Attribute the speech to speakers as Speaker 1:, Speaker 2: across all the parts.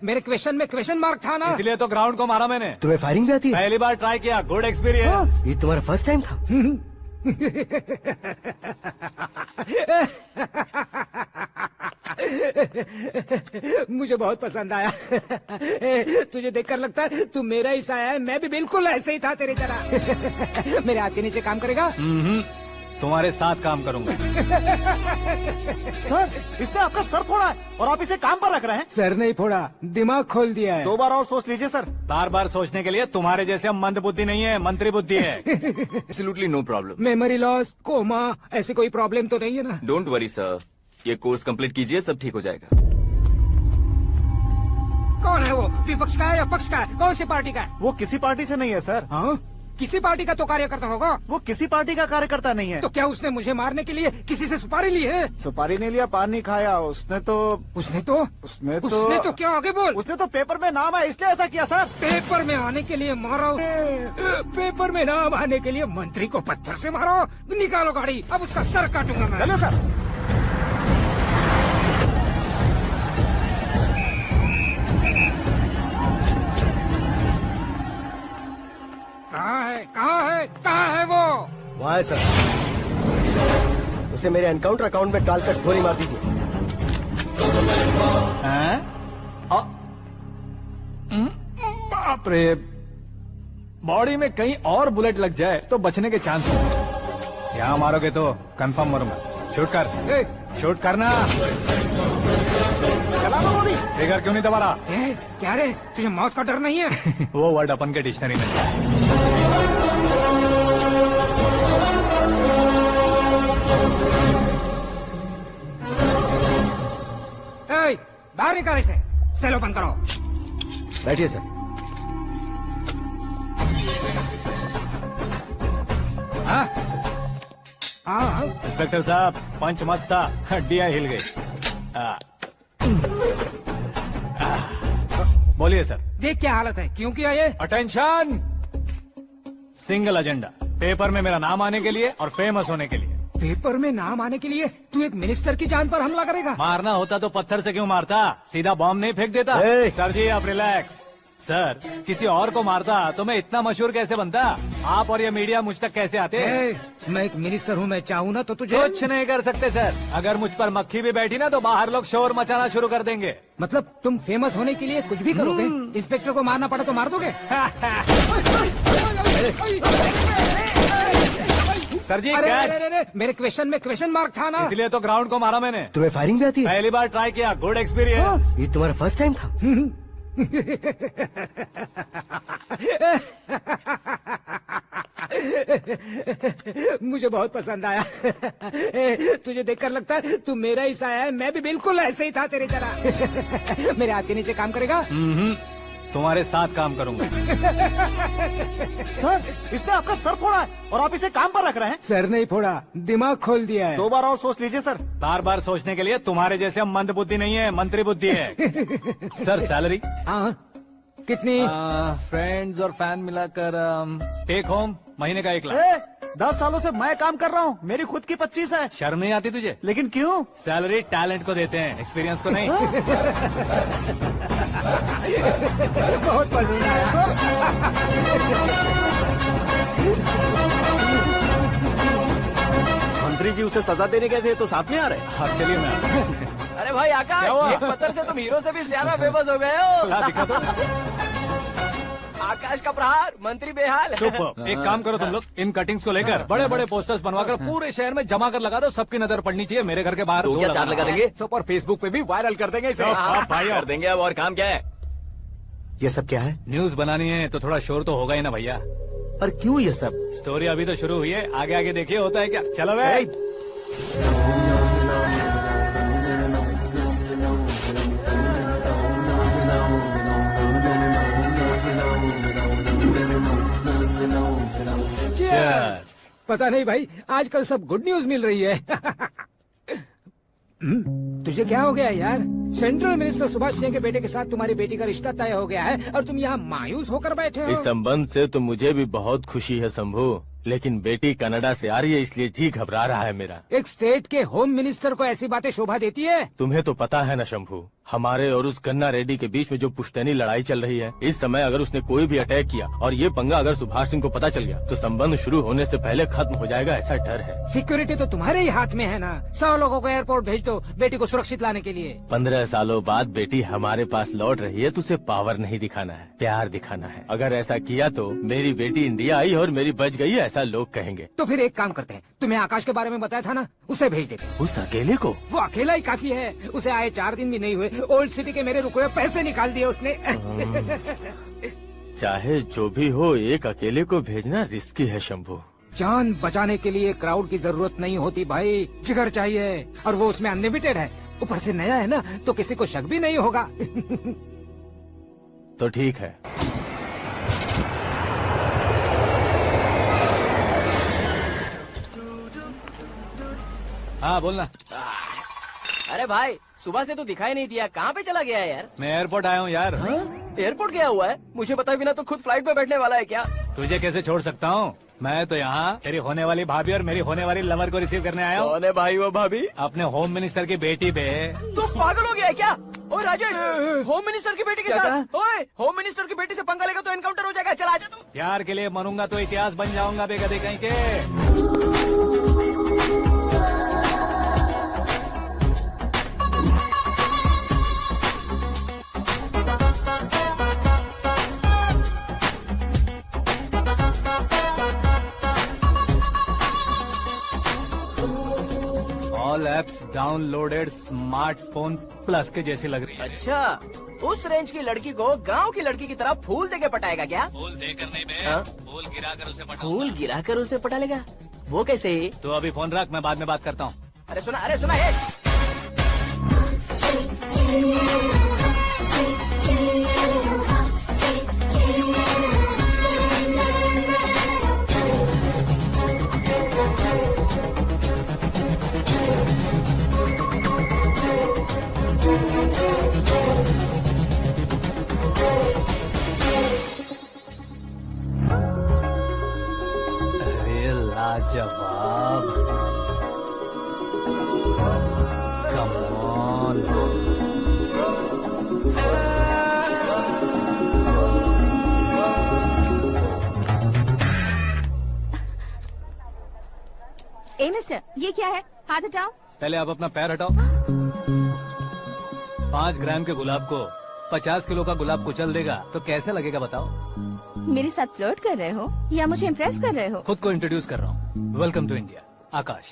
Speaker 1: मेरे क्वेश्चन में question mark था ना,
Speaker 2: इसलिए तो ग्राउंड को मारा मैंने।
Speaker 3: तुम्हें फायरिंग भी आती है?
Speaker 2: पहली बार ट्राई किया, गुड एक्सपीरियंस।
Speaker 3: ये तुम्हारा फर्स्ट टाइम था?
Speaker 1: मुझे बहुत पसंद आया। तुझे देखकर लगता है तू मेरा ही साया है। मैं भी बिल्कुल ऐसे ही था तेरी तरह। मेरे हाथ के नीचे काम करेगा?
Speaker 2: तुम्हारे साथ काम करूंगा।
Speaker 4: सर, इसने आपका सर फोड़ा है और आप इसे काम पर रख रहे हैं।
Speaker 1: सर नहीं फोड़ा, दिमाग खोल दिया है।
Speaker 4: 2 बार और सोच लीजिए सर।
Speaker 2: बार बार सोचने के लिए तुम्हारे जैसे मंद बुद्धि नहीं है, मंत्री बुद्धि है।
Speaker 5: Absolutely no problem.
Speaker 1: Memory loss, coma, ऐसी कोई प्रॉब्लम तो नहीं है ना?
Speaker 5: डोंट वरी सर, ये कोर्स कंप्लीट कीजिए, सब ठीक हो जाएगा।
Speaker 1: कौन है वो? विपक्ष का है या पक्ष का है? कौन सी पार्टी का है?
Speaker 4: वो किसी पार्टी से नहीं है सर।
Speaker 1: हाँ? किसी पार्टी का तो कार्यकर्ता होगा।
Speaker 4: वो किसी पार्टी का कार्यकर्ता नहीं है।
Speaker 1: तो क्या उसने मुझे मारने के लिए किसी से सुपारी ली है?
Speaker 4: सुपारी नहीं लिया, पान नहीं खाया। उसने तो
Speaker 1: क्या आगे बोल?
Speaker 4: उसने तो पेपर में नाम है इसलिए ऐसा किया सर।
Speaker 1: पेपर में आने के लिए मारो? पेपर में नाम आने के लिए मंत्री को पत्थर से मारो? निकालो गाड़ी, अब उसका सर काटूंगा मैं।
Speaker 4: चलो सर।
Speaker 1: कहाँ है वो?
Speaker 3: वहाँ है सर। उसे मेरे एनकाउंटर अकाउंट में डालकर गोली मार दीजिए।
Speaker 2: बाप रे, बॉडी में कहीं और बुलेट लग जाए तो बचने के चांस हो। यहाँ मारोगे तो कंफर्म मरूंगा। शूट कर, शूट करना।
Speaker 4: चला दो गोली।
Speaker 2: ट्रिगर क्यों नहीं दबा रहा?
Speaker 1: क्या रे, तुझे मौत का डर नहीं है?
Speaker 2: वो वर्ड अपन के डिक्शनरी में है।
Speaker 1: बाहर निकाल इसे। सेल ओपन करो।
Speaker 3: बैठिए सर।
Speaker 1: हाँ,
Speaker 2: इंस्पेक्टर साहब, पंच मस्त था, हड्डियां हिल गई। बोलिए सर।
Speaker 1: देख क्या हालत है, क्यों किया ये?
Speaker 2: अटेंशन, सिंगल एजेंडा, पेपर में मेरा नाम आने के लिए और फेमस होने के लिए।
Speaker 1: पेपर में नाम आने के लिए तू एक मिनिस्टर की जान पर हमला करेगा?
Speaker 2: मारना होता तो पत्थर से क्यों मारता, सीधा बॉम्ब नहीं फेंक देता। सर जी आप रिलैक्स। सर, किसी और को मारता तो मैं इतना मशहूर कैसे बनता? आप और ये मीडिया मुझ तक कैसे आते?
Speaker 1: मैं एक मिनिस्टर हूँ, मैं चाहूँ ना तो तुझे
Speaker 2: कुछ नहीं कर सकते सर। अगर मुझ पर मक्खी भी बैठी ना तो बाहर लोग शोर मचाना शुरू कर देंगे।
Speaker 1: मतलब तुम फेमस होने के लिए कुछ भी करोगे? इंस्पेक्टर को मारना पड़ा तो मार दोगे?
Speaker 2: सर जी
Speaker 1: मेरे क्वेश्चन में क्वेश्चन मार्क था ना,
Speaker 2: इसलिए तो ग्राउंड को मारा मैंने।
Speaker 3: तुम्हें फायरिंग भी आती है?
Speaker 2: पहली बार ट्राई किया, गुड एक्सपीरियंस।
Speaker 3: ये तुम्हारा फर्स्ट टाइम था?
Speaker 1: मुझे बहुत पसंद आया। तुझे देखकर लगता है तू मेरा ही साया है। मैं भी बिल्कुल ऐसे ही था तेरी तरह। मेरे हाथ के नीचे काम करेगा?
Speaker 2: तुम्हारे साथ काम करूंगा।
Speaker 4: सर, इसने आपका सर फोड़ा है और आप इसे काम पर रख रहे हैं।
Speaker 1: सर नहीं फोड़ा, दिमाग खोल दिया है।
Speaker 4: 2 बार और सोच लीजिए सर।
Speaker 2: बार बार सोचने के लिए तुम्हारे जैसे मंद बुद्धि नहीं है, मंत्री बुद्धि है। Sir salary?
Speaker 1: हाँ, कितनी?
Speaker 2: फ्रेंड्स और फैन मिलाकर टेक होम महीने का 1 लाख।
Speaker 4: 10 सालों से मैं काम कर रहा हूँ, मेरी खुद की 25 है।
Speaker 2: शर्म नहीं आती तुझे?
Speaker 4: लेकिन क्यों?
Speaker 2: सैलरी टैलेंट को देते हैं, एक्सपीरियंस को नहीं।
Speaker 1: बहुत पसंद आया।
Speaker 5: मंत्री जी उसे सजा देने गए थे तो साथ में आ रहे।
Speaker 2: हाँ चलिए मैं आता हूं।
Speaker 5: अरे भाई आकाश, एक पत्थर से तुम हीरो से भी ज्यादा फेमस हो गए हो।
Speaker 2: दिखा दो।
Speaker 5: आकाश का प्रहार, मंत्री बेहाल।
Speaker 2: सुपर। एक काम करो तुम लोग, इन कटिंग्स को लेकर बड़े बड़े पोस्टर्स बनवाकर पूरे शहर में जमा कर लगा दो। सबकी नजर पड़नी चाहिए। मेरे घर के बाहर
Speaker 5: तो क्या 4 लगा देंगे?
Speaker 6: और फेसबुक पे भी वायरल कर देंगे इसे।
Speaker 5: भाई कर देंगे। अब और काम क्या है?
Speaker 3: ये सब क्या है?
Speaker 2: न्यूज बनानी है तो थोड़ा शोर तो होगा ही ना भैया।
Speaker 3: पर क्यों ये सब?
Speaker 2: स्टोरी अभी तो शुरू हुई है, आगे आगे देखिए होता है क्या। चलो भाई।
Speaker 1: पता नहीं भाई, आजकल सब गुड न्यूज मिल रही है। तुझे क्या हो गया यार? सेंट्रल मिनिस्टर सुभाष सिंह के बेटे के साथ तुम्हारी बेटी का रिश्ता तय हो गया है और तुम यहाँ मायूस होकर बैठे हो।
Speaker 7: इस संबंध से तो मुझे भी बहुत खुशी है शंभू, लेकिन बेटी कनाडा से आ रही है इसलिए जी घबरा रहा है मेरा।
Speaker 1: एक स्टेट के होम मिनिस्टर को ऐसी बातें शोभा देती है?
Speaker 7: तुम्हें तो पता है ना शंभू, हमारे और उस गन्ना रेड्डी के बीच में जो पुश्तैनी लड़ाई चल रही है, इस समय अगर उसने कोई भी अटैक किया और ये पंगा अगर सुभाष सिंह को पता चल गया तो संबंध शुरू होने से पहले खत्म हो जाएगा, ऐसा डर है।
Speaker 1: सिक्योरिटी तो तुम्हारे ही हाथ में है ना। 100 लोगों को एयरपोर्ट भेज दो बेटी को सुरक्षित लाने के लिए।
Speaker 7: 15 सालों बाद बेटी हमारे पास लौट रही है तो उसे पावर नहीं दिखाना है, प्यार दिखाना है। अगर ऐसा किया तो मेरी बेटी इंडिया आई और मेरी बच गई, ऐसा लोग कहेंगे।
Speaker 1: तो फिर एक काम करते हैं, तुम्हें आकाश के बारे में बताया था ना, उसे भेज देते हैं।
Speaker 7: उस अकेले को?
Speaker 1: वो अकेला ही काफी है। उसे आए 4 दिन भी नहीं हुए, ओल्ड सिटी के मेरे रुके हुए पैसे निकाल दिए उसने।
Speaker 7: चाहे जो भी हो, एक अकेले को भेजना रिस्की है शंभू।
Speaker 1: जान बचाने के लिए क्राउड की जरूरत नहीं होती भाई, जिगर चाहिए, और वो उसमें अनलिमिटेड है। ऊपर से नया है ना, तो किसी को शक भी नहीं होगा।
Speaker 7: तो ठीक है।
Speaker 2: हाँ बोलना।
Speaker 5: अरे भाई, सुबह से तो दिखाई नहीं दिया, कहाँ पे चला गया है यार?
Speaker 2: मैं एयरपोर्ट आया हूँ यार।
Speaker 5: एयरपोर्ट गया हुआ है? मुझे बताए बिना तो खुद फ्लाइट पे बैठने वाला है क्या?
Speaker 2: तुझे कैसे छोड़ सकता हूँ? मैं तो यहाँ तेरी होने वाली भाभी और मेरी होने वाली लवर को रिसीव करने आया हूँ।
Speaker 5: कौन है भाई वो भाभी?
Speaker 2: अपने होम मिनिस्टर की बेटी पे।
Speaker 5: तू पागल हो गया है क्या? ओए राजेश, होम मिनिस्टर की बेटी के
Speaker 1: क्या
Speaker 5: साथ? ओए, होम मिनिस्टर की बेटी से पंगा लेगा तो एनकाउंटर हो जाएगा। चल आजा तू।
Speaker 2: प्यार के लिए मरूंगा तो इतिहास बन जाऊंगा बेगदे कहीं के। All apps downloaded smartphone plus के जैसी लग रही है।
Speaker 5: अच्छा, उस रेंज की लड़की को गांव की लड़की की तरह फूल देके पटाएगा क्या?
Speaker 2: फूल देकर नहीं बे,
Speaker 5: हाँ?
Speaker 2: फूल गिराकर उसे पटाऊंगा।
Speaker 5: फूल गिराकर उसे पटा लेगा? वो कैसे?
Speaker 2: तो अभी फोन रख, मैं बाद में बात करता हूँ।
Speaker 5: अरे सुना हे।
Speaker 2: अरे लाजवाब, कम ऑन।
Speaker 8: ए मिस्टर, ये क्या है? हाथ हटाओ।
Speaker 2: पहले आप अपना पैर हटाओ। 5 ग्राम के गुलाब को 50 किलो का गुलाब कुचल देगा तो कैसे लगेगा बताओ?
Speaker 8: मेरे साथ फ्लर्ट कर रहे हो या मुझे इम्प्रेस कर रहे हो?
Speaker 2: खुद को इंट्रोड्यूस कर रहा हूँ। Welcome to India, Akash.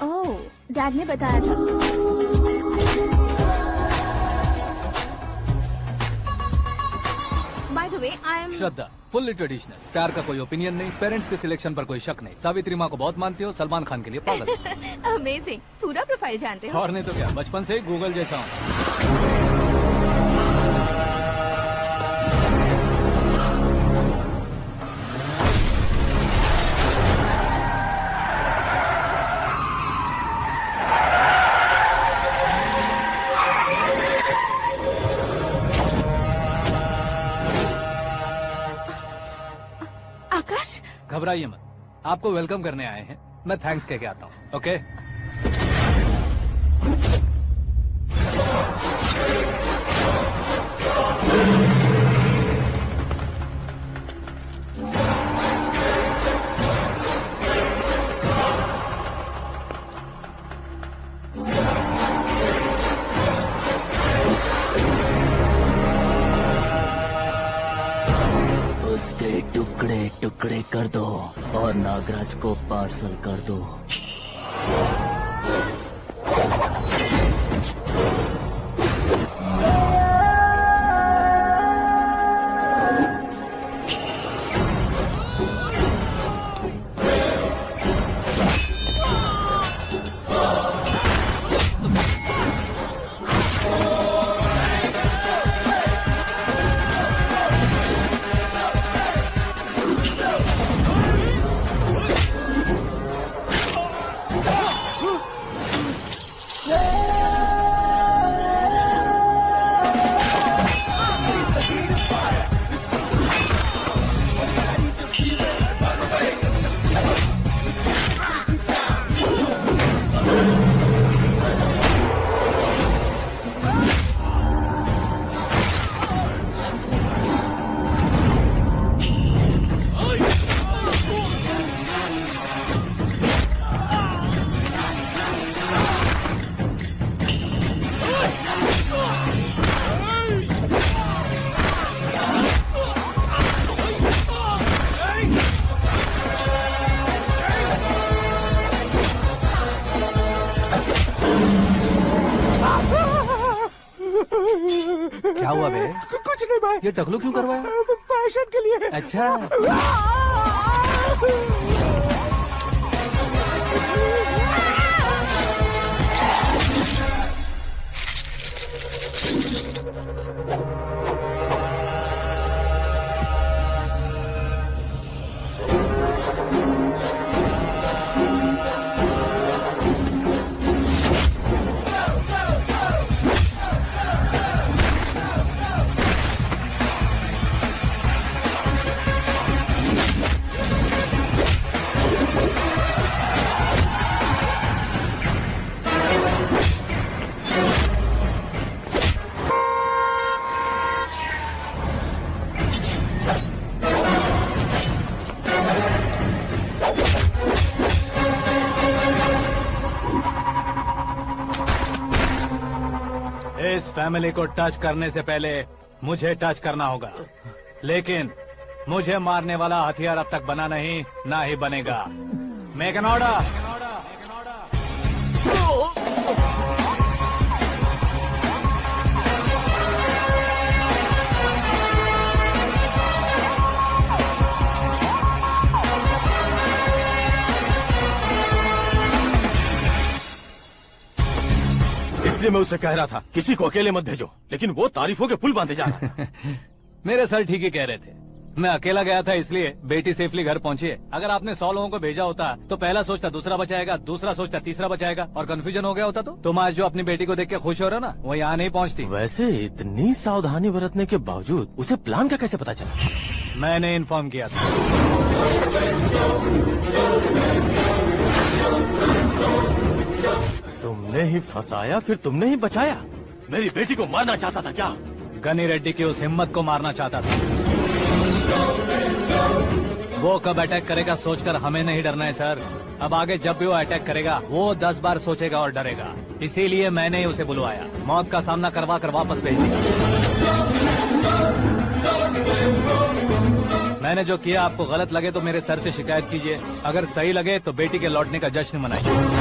Speaker 8: Oh, dad ने बताया था। By the way, I am
Speaker 2: Shraddha, fully traditional. प्यार का कोई ओपिनियन नहीं, पेरेंट्स के सिलेक्शन पर कोई शक नहीं। सावित्री माँ को बहुत मानती हो, सलमान खान के लिए पागल।
Speaker 8: अमेजिंग, पूरा प्रोफाइल जानते हो।
Speaker 2: और नहीं तो क्या, बचपन से ही गूगल जैसा हूँ।
Speaker 8: आकाश,
Speaker 2: घबराइए मत, आपको वेलकम करने आए हैं। मैं थैंक्स कह के आता हूँ। ओके?
Speaker 9: उसके टुकड़े टुकड़े कर दो और नागराज को पार्सल कर दो।
Speaker 2: हुआ बे?
Speaker 4: कुछ नहीं भाई,
Speaker 2: ये टकलू क्यों करवाया?
Speaker 4: फैशन के लिए।
Speaker 2: अच्छा, इस फैमिली को टच करने से पहले मुझे टच करना होगा, लेकिन मुझे मारने वाला हथियार अब तक बना नहीं, ना ही बनेगा। Make an order.
Speaker 7: इसलिए मैं उससे कह रहा था किसी को अकेले मत भेजो, लेकिन वो तारीफों के पुल बांधे जा रहा था।
Speaker 2: मेरे सर ठीक ही कह रहे थे। मैं अकेला गया था इसलिए बेटी सेफली घर पहुंची है। अगर आपने 100 लोगों को भेजा होता तो पहला सोचता दूसरा बचाएगा, दूसरा सोचता तीसरा बचाएगा, और कंफ्यूजन हो गया होता तो तुम आज जो अपनी बेटी को देख के खुश हो रहे हो ना, वो यहाँ नहीं पहुँचती।
Speaker 7: वैसे इतनी सावधानी बरतने के बावजूद उसे प्लान का कैसे पता चला?
Speaker 2: मैंने इन्फॉर्म किया था।
Speaker 7: तुमने ही फंसाया, फिर तुमने ही बचाया। मेरी बेटी को मारना चाहता था क्या?
Speaker 2: गनी रेड्डी की उस हिम्मत को मारना चाहता था। वो कब अटैक करेगा सोचकर हमें नहीं डरना है सर। अब आगे जब भी वो अटैक करेगा वो 10 बार सोचेगा और डरेगा। इसीलिए मैंने ही उसे बुलवाया, मौत का सामना करवा कर वापस भेज दिया। मैंने जो किया आपको गलत लगे तो मेरे सर से शिकायत कीजिए, अगर सही लगे तो बेटी के लौटने का जश्न मनाइए।